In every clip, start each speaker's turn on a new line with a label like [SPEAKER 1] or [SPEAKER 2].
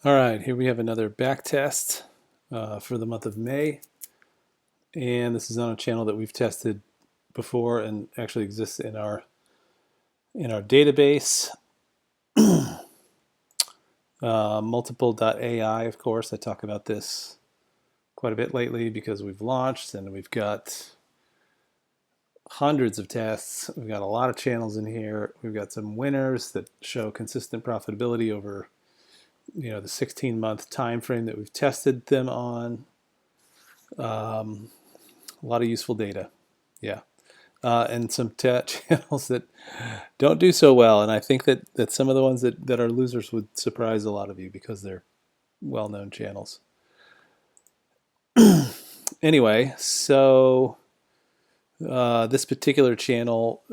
[SPEAKER 1] All right, here we have another back test for the month of May. And this is on a channel that we've tested before and actually exists in our database. Multiple.ai, of course. I talk about this quite a bit lately because we've launched and we've got hundreds of tests. We've got a lot of channels in here. We've got some winners that show consistent profitability over the 16-month time frame that we've tested them on. A lot of useful data. Yeah. And some channels that don't do so well. And I think that some of the ones that are losers would surprise a lot of you because they're well-known channels. Anyway, so this particular channel,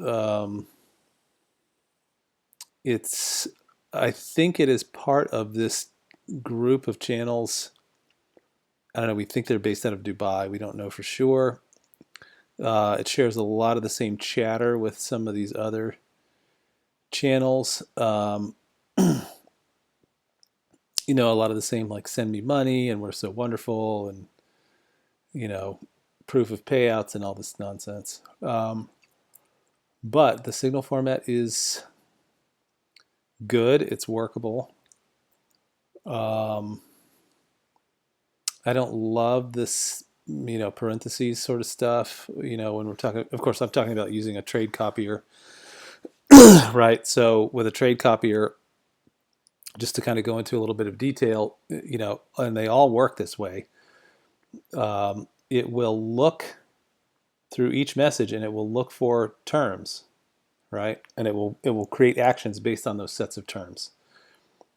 [SPEAKER 1] I think it is part of this group of channels. I don't know, we think they're based out of Dubai. We don't know for sure. It shares a lot of the same chatter with some of these other channels. A lot of the same, like send me money and we're so wonderful and, proof of payouts and all this nonsense. But the signal format is good. It's workable. I don't love this, parentheses sort of stuff. When we're talking, of course, I'm talking about using a trade copier, right? So with a trade copier, just to kind of go into a little bit of detail, and they all work this way. It will look through each message and it will look for terms, right? And it will create actions based on those sets of terms.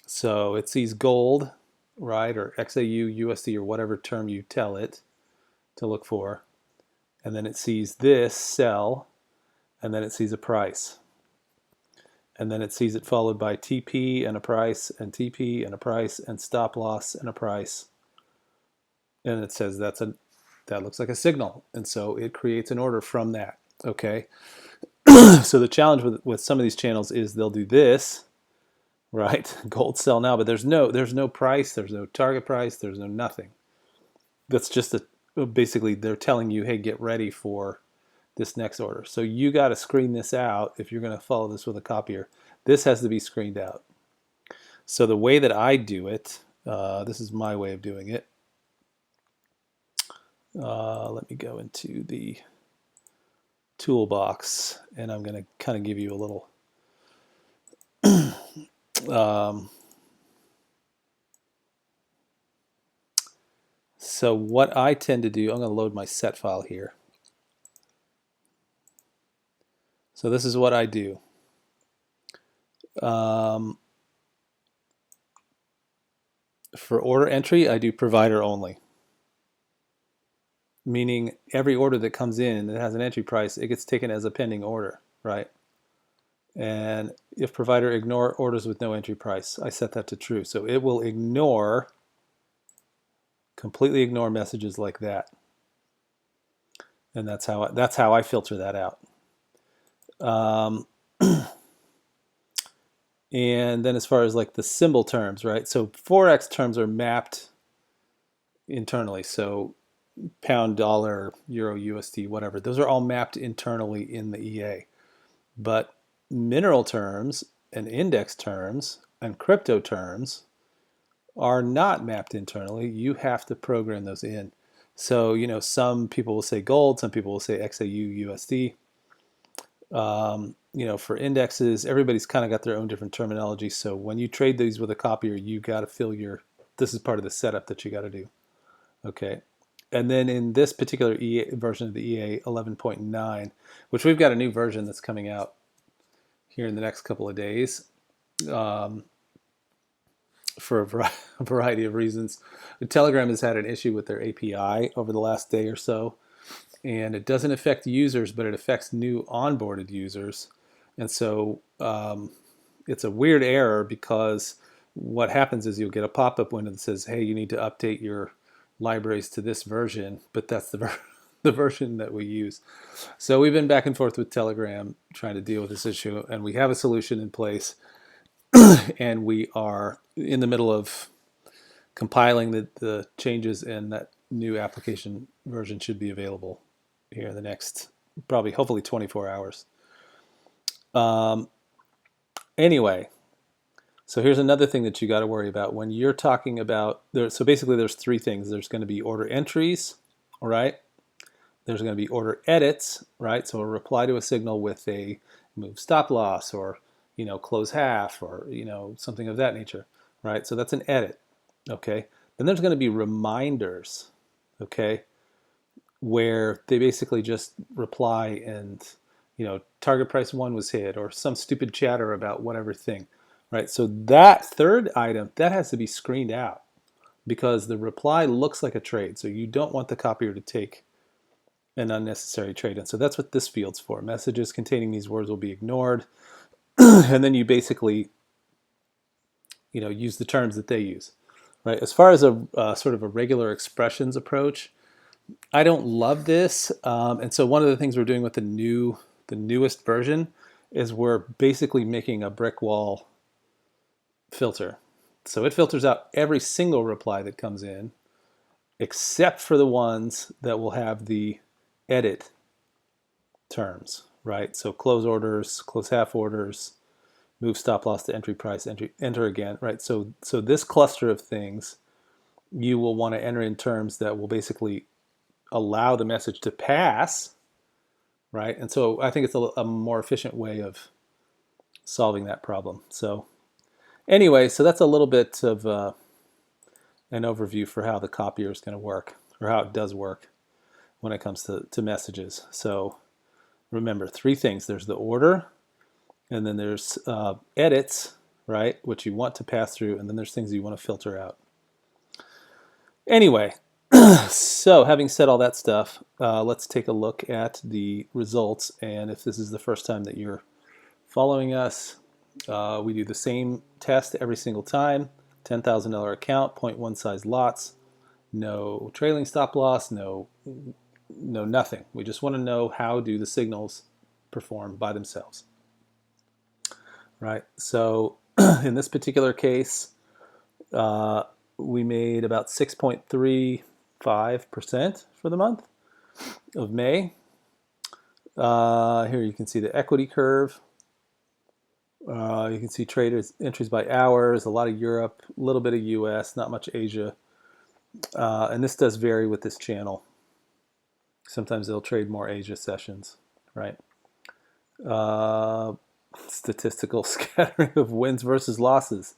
[SPEAKER 1] So it sees gold, right, or XAU, USD, or whatever term you tell it to look for, and then it sees this sell, and then it sees a price. And then it sees it followed by TP and a price, and TP and a price, and stop loss and a price. And it says that looks like a signal. And so it creates an order from that. Okay. So the challenge with some of these channels is they'll do this, right? Gold sell now, but there's no price, there's no target price, there's no nothing. That's just basically they're telling you, hey, get ready for this next order. So you got to screen this out if you're going to follow this with a copier. This has to be screened out. So the way that I do it, this is my way of doing it. Let me go into the toolbox, and I'm going to kind of give you a little so what I tend to do, I'm going to load my set file here. So this is what I do. For order entry, I do provider only, meaning every order that comes in that has an entry price, it gets taken as a pending order, right? And if provider ignore orders with no entry price, I set that to true. So it will completely ignore messages like that. And that's how I filter that out. And then as far as like the symbol terms, right? So Forex terms are mapped internally. So pound, dollar, euro, USD, whatever. Those are all mapped internally in the EA. But mineral terms and index terms and crypto terms are not mapped internally. You have to program those in. So, some people will say gold, some people will say XAU, USD. For indexes, everybody's kind of got their own different terminology. So when you trade these with a copier, you got to fill this is part of the setup that you got to do. Okay. And then in this particular version of the EA 11.9, which we've got a new version that's coming out here in the next couple of days, for a variety of reasons. Telegram has had an issue with their API over the last day or so, and it doesn't affect users, but it affects new onboarded users. And so it's a weird error because what happens is you'll get a pop-up window that says, hey, you need to update your libraries to this version, but that's the version that we use. So we've been back and forth with Telegram trying to deal with this issue, and we have a solution in place, and we are in the middle of compiling the changes, and that new application version should be available here in the next, probably, hopefully 24 hours. Anyway, so here's another thing that you got to worry about when you're talking about there. So basically, there's three things. There's going to be order entries, all right? There's going to be order edits, right? So a reply to a signal with a move stop loss, or close half, or something of that nature, right? So that's an edit, okay? Then there's going to be reminders, okay, where they basically just reply and target price 1 was hit, or some stupid chatter about whatever thing, right? So that third item, that has to be screened out because the reply looks like a trade. So you don't want the copier to take an unnecessary trade. And so that's what this field's for. Messages containing these words will be ignored. And then you basically use the terms that they use, right? As far as a sort of a regular expressions approach, I don't love this. And so one of the things we're doing with the newest version is we're basically making a brick wall filter. So it filters out every single reply that comes in, except for the ones that will have the edit terms, right? So close orders, close half orders, move stop loss to entry price, enter again, right? So this cluster of things, you will want to enter in terms that will basically allow the message to pass, right? And so I think it's a more efficient way of solving that problem. So anyway, so that's a little bit of an overview for how the copier is going to work, or how it does work when it comes to messages. So remember, three things. There's the order, and then there's edits, right, which you want to pass through, and then there's things you want to filter out. Anyway, so having said all that stuff, let's take a look at the results. And if this is the first time that you're following us, we do the same test every single time. $10,000 account, 0.1 size lots, no trailing stop loss, no nothing. We just want to know how do the signals perform by themselves, right? So in this particular case, we made about 6.35% for the month of May. Here you can see the equity curve. You can see traders entries by hours, a lot of Europe, a little bit of US, not much Asia. And this does vary with this channel. Sometimes they'll trade more Asia sessions, right? Statistical scattering of wins versus losses.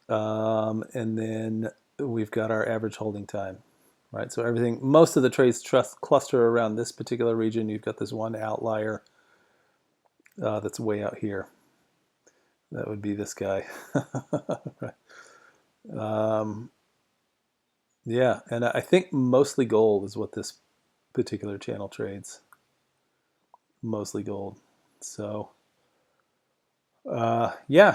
[SPEAKER 1] And then we've got our average holding time, right? So everything, most of the trades cluster around this particular region. You've got this one outlier that's way out here. That would be this guy. Yeah, and I think mostly gold is what this particular channel trades. Mostly gold. So, yeah.